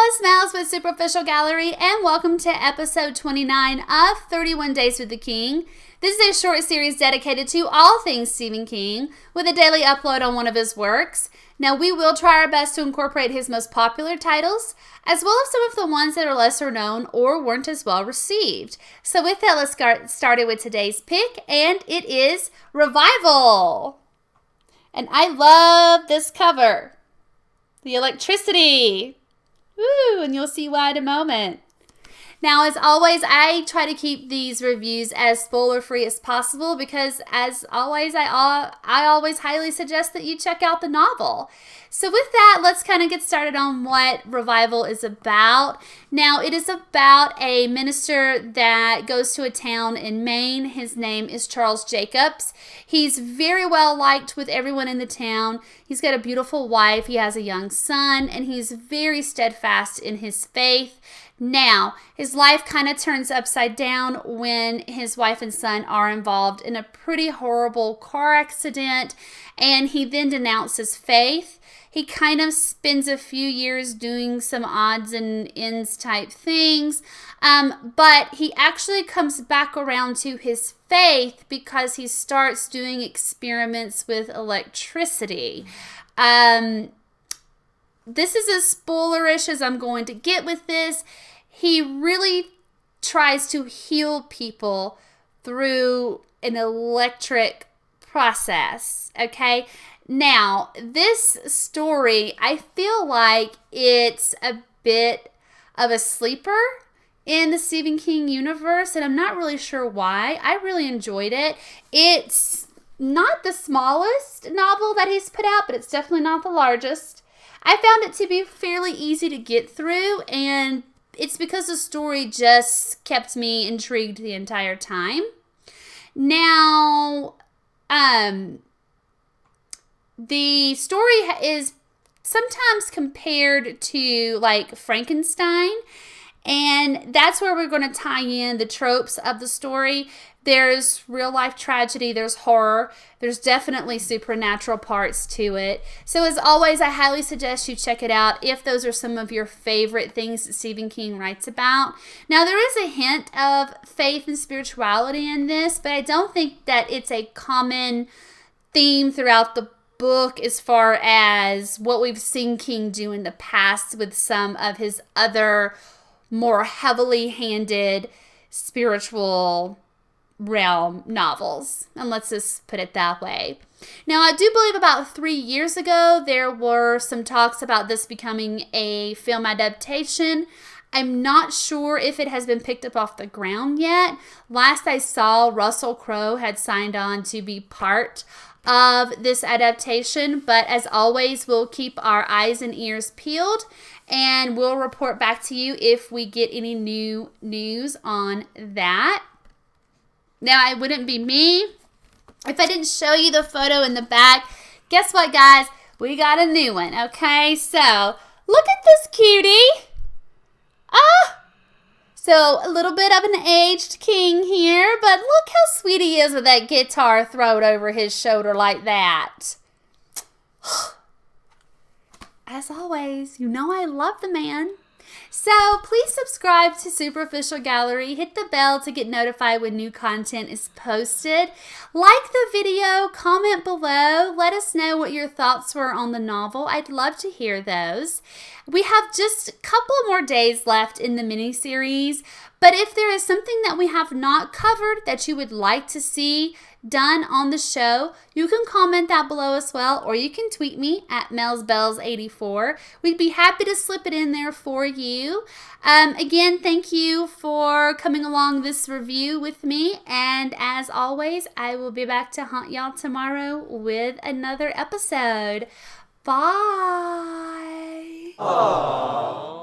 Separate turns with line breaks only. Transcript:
it's Mells with Superficial Gallery, and welcome to episode 29 of 31 Days with the King. This is a short series dedicated to all things Stephen King, with a daily upload on one of his works. Now, we will try our best to incorporate his most popular titles, as well as some of the ones that are lesser known or weren't as well received. So with that, let's get started with today's pick, and it is Revival. And I love this cover. The electricity. Woo, and you'll see why in a moment. Now, as always, I try to keep these reviews as spoiler-free as possible because, as always, I always highly suggest that you check out the novel. So with that, let's kind of get started on what Revival is about. Now, it is about a minister that goes to a town in Maine. His name is Charles Jacobs. He's very well liked with everyone in the town. He's got a beautiful wife. He has a young son, and he's very steadfast in his faith. Now, his life kind of turns upside down when his wife and son are involved in a pretty horrible car accident, and he then denounces faith. He kind of spends a few years doing some odds and ends type things, but he actually comes back around to his faith because he starts doing experiments with electricity. This is as spoilerish as I'm going to get with this. He really tries to heal people through an electric process, okay? Now, this story, I feel like it's a bit of a sleeper in the Stephen King universe, and I'm not really sure why. I really enjoyed it. It's not the smallest novel that he's put out, but it's definitely not the largest. I found it to be fairly easy to get through, and it's because the story just kept me intrigued the entire time. Now, the story is sometimes compared to like Frankenstein, and that's where we're going to tie in the tropes of the story. There's real life tragedy, there's horror, there's definitely supernatural parts to it. So as always, I highly suggest you check it out if those are some of your favorite things that Stephen King writes about. Now, there is a hint of faith and spirituality in this, but I don't think that it's a common theme throughout the book as far as what we've seen King do in the past with some of his other more heavily handed spiritual realm novels, and let's just put it that way. Now, I do believe about 3 years ago there were some talks about this becoming a film adaptation. I'm not sure if it has been picked up off the ground yet. Last I saw, Russell Crowe had signed on to be part of this adaptation, but as always, we'll keep our eyes and ears peeled, and we'll report back to you if we get any new news on that. Now, it wouldn't be me if I didn't show you the photo in the back. Guess what, guys? We got a new one, okay? So, look at this cutie. So, a little bit of an aged King here, but look how sweet he is with that guitar thrown over his shoulder like that. As always, you know I love the man. So please subscribe to Superficial Gallery. Hit the bell to get notified when new content is posted. Like the video, comment below. Let us know what your thoughts were on the novel. I'd love to hear those. We have just a couple more days left in the mini-series, but if there is something that we have not covered that you would like to see done on the show, you can comment that below as well, or you can tweet me at MellsBells84. We'd be happy to slip it in there for you. Again, thank you for coming along this review with me, and as always, I will be back to haunt y'all tomorrow with another episode. Bye.
Aww.